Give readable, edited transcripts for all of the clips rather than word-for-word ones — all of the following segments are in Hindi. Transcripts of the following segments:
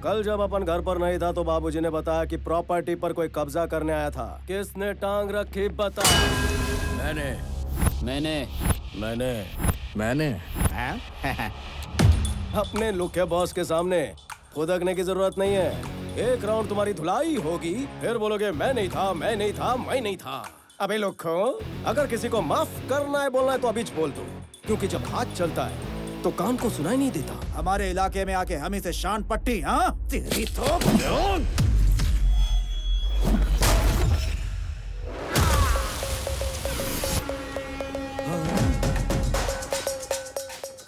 कल जब अपन घर पर नहीं था तो बाबूजी ने बताया कि प्रॉपर्टी पर कोई कब्जा करने आया था। किसने टांग रखी बता। मैंने मैंने मैंने मैंने अपने लुखे बॉस के सामने खुदकने की जरूरत नहीं है। एक राउंड तुम्हारी धुलाई होगी, फिर बोलोगे मैं नहीं था, मैं नहीं था, मैं नहीं था। अबे लुखो, अगर किसी को माफ करना है बोलना है तो अभी बोल दो, क्योंकि जब हाथ चलता है तो कान को सुनाई नहीं देता। हमारे इलाके में आके हम इसे शान पट्टी, हाँ? तेरी तो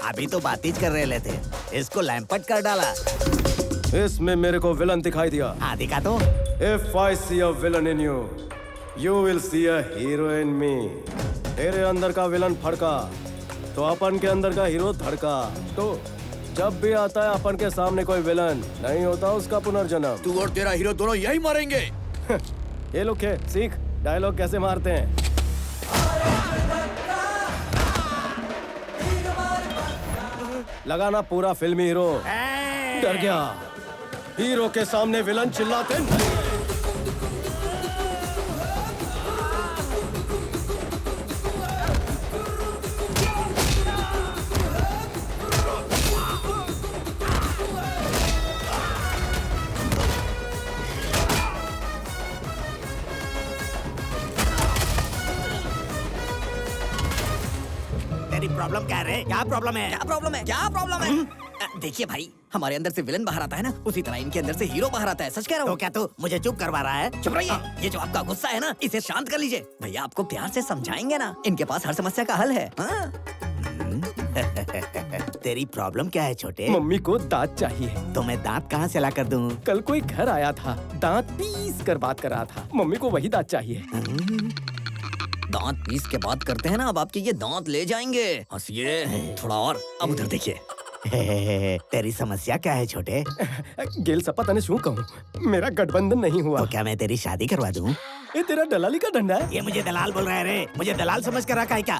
अभी तो बातचीत कर रहे थे, इसको लैंपट कर डाला। इसमें मेरे को विलन दिखाई दिया। हाँ दिखा तो। If I see a villain in you, you will see a hero in me. तेरे अंदर का विलन फड़का तो अपन के अंदर का हीरो धड़का। तो जब भी आता है अपन के सामने कोई विलन, नहीं होता उसका पुनर्जन्म। तू और तेरा हीरो दोनों यही मरेंगे। ये लोग के सीख डायलॉग कैसे मारते हैं। लगाना पूरा फिल्मी हीरो। डर गया। हीरो के सामने विलन चिल्लाते नहीं। तेरी प्रॉब्लम क्या है? क्या प्रॉब्लम है? क्या प्रॉब्लम है? क्या प्रॉब्लम है? देखिए भाई, हमारे अंदर से विलन बाहर आता है ना, उसी तरह इनके अंदर से हीरो बाहर आता है। सच कह रहा तो हूँ। क्या तू मुझे चुप करवा रहा है? चुप रहिए। ये जो आपका गुस्सा है ना, इसे शांत कर लीजिए। भैया आपको प्यार से समझाएंगे ना, इनके पास हर समस्या का हल है। हाँ? तेरी प्रॉब्लम क्या है छोटे? मम्मी को दांत चाहिए। तो मैं दांत कहाँ से ला कर दूँ? कल कोई घर आया था, दांत पीस कर बात कर रहा था। मम्मी को वही दांत चाहिए। दांत पीस के बात करते हैं ना, अब आपके ये दांत ले जाएंगे। हंसिए थोड़ा और। अब उधर देखिए। तेरी समस्या क्या है छोटे? गेल सपा तने शू कहूँ, मेरा गठबंधन नहीं हुआ। तो क्या मैं तेरी शादी करवा दूँ? ये तेरा दलाली का डंडा है। ये मुझे दलाल बोल रहा है रे? मुझे दलाल समझ कर रखा है क्या?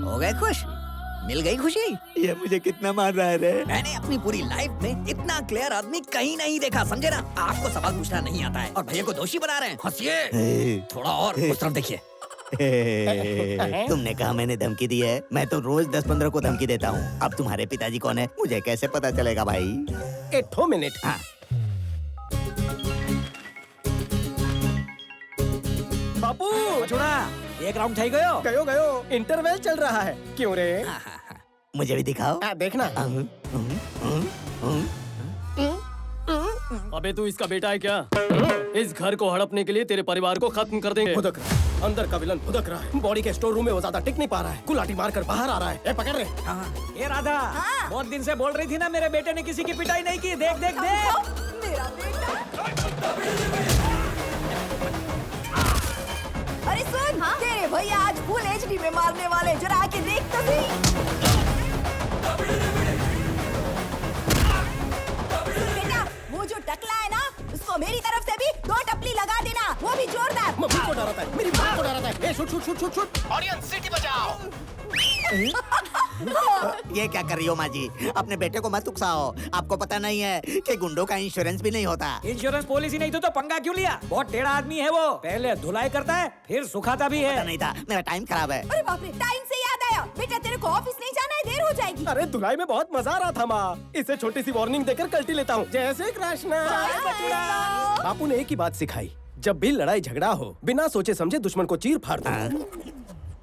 हो गए खुश? मिल गई खुशी? ये मुझे कितना मार रहा है रे? मैंने अपनी पूरी लाइफ में इतना क्लियर आदमी कहीं नहीं देखा, समझे ना? आपको सवाल पूछना नहीं आता है और भैया को दोषी बना रहे हैं। हंसिए थोड़ा और। उस तरफ देखिए। तुमने कहा मैंने धमकी दी है? मैं तो रोज 10-15 को धमकी देता हूँ। अब तुम्हारे पिताजी कौन है मुझे कैसे पता चलेगा भाई? एक मिनट। हाँ। बापू छोड़ा, एक राउंड થઈ ગયો। गयो इंटरवल चल रहा है। क्यों रे? मुझे भी दिखाओ। देखना। अबे तू इसका बेटा है क्या? इस घर को हड़पने के लिए तेरे परिवार को खत्म कर देंगे। भुदक रहा है। अंदर का विलन भुदक रहा है। बॉडी के स्टोर रूम में वो ज्यादा टिक नहीं पा रहा है। गुलाटी मार कर बाहर आ रहा है। पकड़ रहे। ये राधा, बहुत दिन से बोल रही थी ना मेरे बेटे ने किसी की पिटाई नहीं की। देख देख देख। मेरा बेटा। अरे सुन, तेरे भैया आज फुल एचडी में मारने वाले, जरा आके देख तो सही। बेटा, वो जो टकला है ना, उसको मेरी तरफ से भी 2 टपली लगा देना, वो भी जोरदार। मम्मी को डराता है, मेरी माँ को डराता है। ए, शूट। ऑडियंस सिटी बजाओ। ये क्या कर रही हो माँ जी? अपने बेटे को मत उकसाओ। आपको पता नहीं है कि गुंडों का इंश्योरेंस भी नहीं होता। इंश्योरेंस पॉलिसी नहीं तो पंगा क्यों लिया? बहुत टेढ़ा आदमी है वो। पहले धुलाई करता है, फिर सुखाता भी पता है। नहीं था, मेरा टाइम खराब है। अरे बाप रे, टाइम से याद आया। बेटा तेरे को ऑफिस नहीं जाना है, देर हो जाएगी। अरे धुलाई में बहुत मजा आ रहा था माँ। इसे छोटी सी वार्निंग देकर कल्टी लेता हूँ। जय श्री कृष्ण। बापू ने एक ही बात सिखाई, जब भी लड़ाई झगड़ा हो बिना सोचे समझे दुश्मन को चीर फाड़ दो।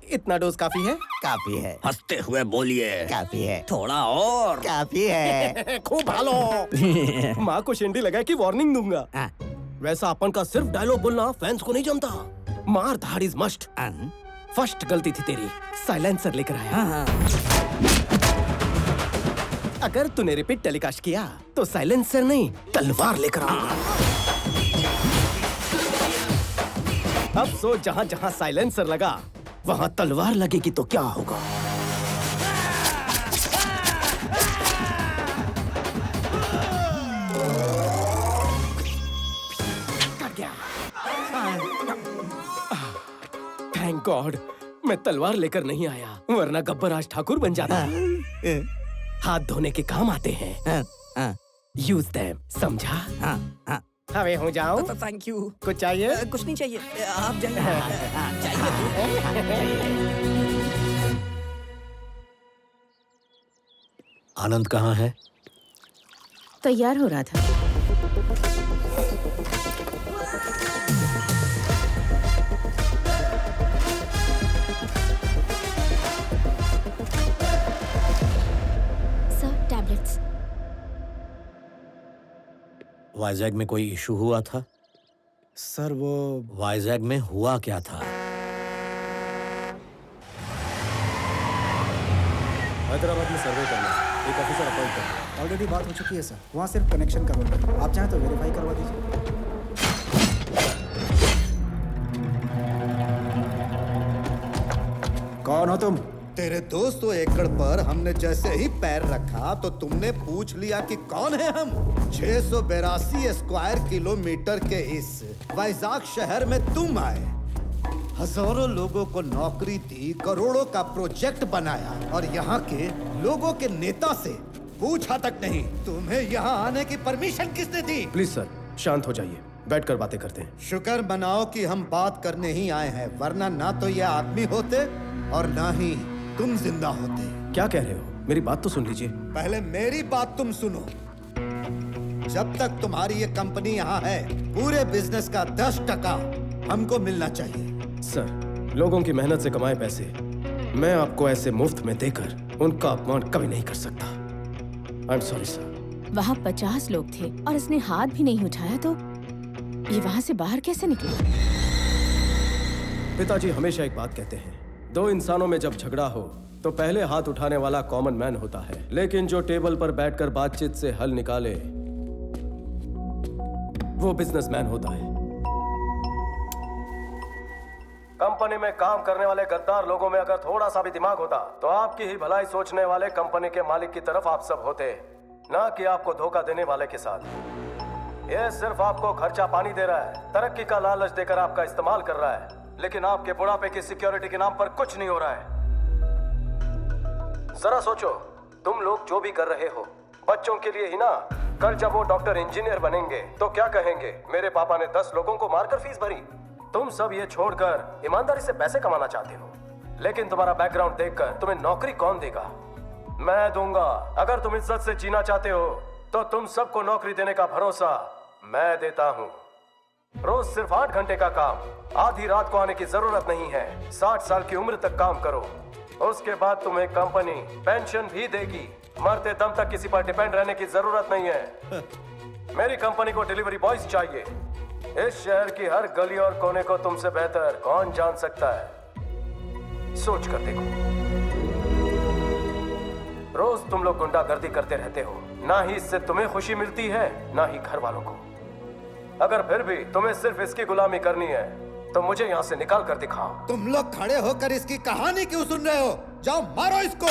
इतना डोज काफी है? काफी है। हंसते हुए बोलिए। काफी है। थोड़ा और। काफी है। खूब भालो। माँ को शेंडी लगा कि वार्निंग दूंगा। हाँ। वैसा अपन का सिर्फ डायलॉग बोलना फैंस को नहीं जमता। मार धाड़ इज मस्ट। फर्स्ट गलती थी तेरी, साइलेंसर लेकर आया। अगर तूने रिपीट टेलीकास्ट किया तो साइलेंसर नहीं तलवार लेकर आऊंगा। अब सोच, जहाँ जहाँ साइलेंसर लगा वहाँ तलवार लगेगी तो क्या होगा? कट गया। थैंक गॉड, मैं तलवार लेकर नहीं आया, वरना गब्बर आज ठाकुर बन जाता। हाथ धोने के काम आते हैं। हाँ, हाँ, यूज देम, समझा? हाँ, हाँ। हवे हो जाऊं? Thank you. कुछ चाहिए? कुछ नहीं चाहिए, आप जाइए। चाहिए। आनंद कहाँ है? तैयार हो रहा था। Sir, tablets. वाइजैग में कोई इशू हुआ था? सर वो वाइजैग में हुआ क्या था? हैदराबाद में सर्वे करना, एक ऑफिसर अपॉइंट करना। ऑलरेडी बात हो चुकी है सर, वहाँ सिर्फ कनेक्शन करना है। आप चाहें तो वेरीफाई करवा दीजिए। कौन हो तुम? तेरे 200 एकड़ पर हमने जैसे ही पैर रखा तो तुमने पूछ लिया कि कौन है हम। 682 स्क्वायर किलोमीटर के इस वाइजाग शहर में तुम आए, हजारों लोगों को नौकरी दी, करोड़ों का प्रोजेक्ट बनाया और यहाँ के लोगों के नेता से पूछा तक नहीं तुम्हें यहाँ आने की परमिशन किसने दी? प्लीज सर, शांत हो जाइए, बैठकर बातें करते हैं। शुक्र मनाओ कि हम बात करने ही आए हैं, वरना ना तो ये आदमी होते और ना ही तुम जिंदा होते। क्या कह रहे हो? मेरी बात तो सुन लीजिए। पहले मेरी बात तुम सुनो। जब तक तुम्हारी ये कंपनी यहाँ है, पूरे बिजनेस का 10% हमको मिलना चाहिए। सर, लोगों की मेहनत से कमाए पैसे मैं आपको ऐसे मुफ्त में देकर उनका अपमान कभी नहीं कर सकता। I am sorry sir. वहाँ 50 लोग थे और इसने हाथ भी नहीं उठाया तो ये वहाँ से बाहर कैसे निकला? पिताजी हमेशा एक बात कहते हैं, दो इंसानों में जब झगड़ा हो तो पहले हाथ उठाने वाला कॉमन मैन होता है, लेकिन जो टेबल पर बैठकर बातचीत से हल निकाले वो बिजनेसमैन होता है। कंपनी में काम करने वाले गद्दार लोगों में अगर थोड़ा सा भी दिमाग होता तो आपकी ही भलाई सोचने वाले कंपनी के मालिक की तरफ आप सब होते, ना कि आपको धोखा देने वाले के साथ। ये सिर्फ आपको खर्चा पानी दे रहा है, तरक्की का लालच देकर आपका इस्तेमाल कर रहा है, लेकिन आपके बुढ़ापे की सिक्योरिटी के नाम पर कुछ नहीं हो रहा है। जरा सोचो, तुम लोग जो भी कर रहे हो बच्चों के लिए ही ना। कल जब वो डॉक्टर इंजीनियर बनेंगे तो क्या कहेंगे, मेरे पापा ने 10 लोगों को मारकर फीस भरी। तुम सब ये छोड़कर ईमानदारी से पैसे कमाना चाहते हो, लेकिन तुम्हारा बैकग्राउंड देखकर तुम्हें नौकरी कौन देगा? मैं दूंगा। अगर तुम इज्जत से जीना चाहते हो तो तुम सबको नौकरी देने का भरोसा मैं देता हूँ। रोज सिर्फ 8 घंटे का काम, आधी रात को आने की जरूरत नहीं है। 60 साल की उम्र तक काम करो, उसके बाद तुम्हें कंपनी पेंशन भी देगी। मरते दम तक किसी पर डिपेंड रहने की जरूरत नहीं है। मेरी कंपनी को डिलीवरी बॉयज चाहिए। इस शहर की हर गली और कोने को तुमसे बेहतर कौन जान सकता है? सोच कर देखो। रोज तुम लोग गुंडागर्दी करते रहते हो, ना ही इससे तुम्हें खुशी मिलती है ना ही घर वालों को। अगर फिर भी तुम्हें सिर्फ इसकी गुलामी करनी है तो मुझे यहाँ से निकाल कर दिखाओ। तुम लोग खड़े होकर इसकी कहानी क्यों सुन रहे हो? जाओ मारो इसको।